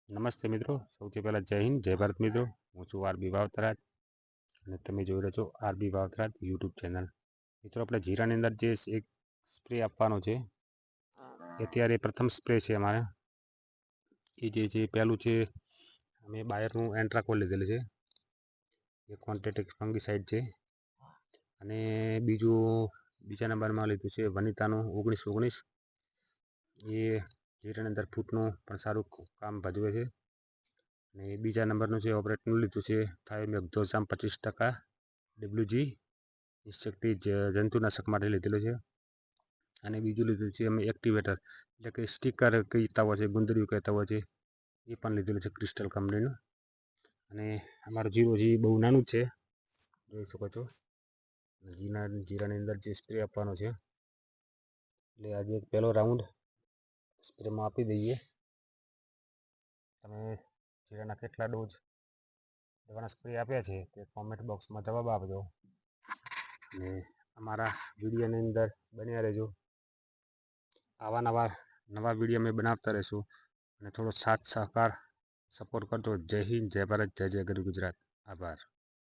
નમસ્તે મિત્રો, સૌથી પહેલાં જય હિન્દ, જય ભારત મિત્રો. હું છું આરબી વાવતરાજ અને તમે જોઈ રહ્યા છો આરબી વાવતરાજ યુટ્યુબ ચેનલ. મિત્રો, આપણે જીરાની અંદર જે એક સ્પ્રે આપવાનો છે, અત્યારે પ્રથમ સ્પ્રે છે અમારે. એ જે પહેલું છે, અમે બાયરનું એન્ટ્રાકોલ લીધેલું છે, એ ક્વોન્ટેટેક્સ ફંગીસાઇડ છે. અને બીજા નંબરમાં લીધું છે વનિતાનું 1919. એ જીરાની અંદર ફૂટનું પણ સારું કામ ભજવે છે. અને બીજા નંબરનું છે ઓપરેટનું લીધું છે થાયોમેક્ઝોઝામ 25% WG શક્તિ જંતુનાશક માટે લીધેલું છે. અને બીજું લીધું છે અમે એક્ટિવેટર, એટલે કે સ્ટીકર કહેતા હોય છે, ગુંદરિયું કહેતા હોય છે, એ પણ લીધેલું છે ક્રિસ્ટલ કંપનીનું. અને અમારું જીરું હજી બહુ નાનું છે, જોઈ શકો છો. જીરાની અંદર જે સ્પ્રે આપવાનો છે, એટલે આજે એક પહેલો રાઉન્ડ સ્પ્રેમાં આપી દઈએ. તમે જીરાના કેટલા ડોઝ દવાના સ્પ્રે આપ્યા છે તે કોમેન્ટ બોક્સમાં જવાબ આપજો. અને અમારા વિડીયોની અંદર બન્યા રહેજો. નવા વિડીયો અમે બનાવતા રહીશું. અને થોડો સાથ સહકાર સપોર્ટ કરજો. જય હિન્દ, જય ભારત, જય જય ગરવી ગુજરાત. આભાર.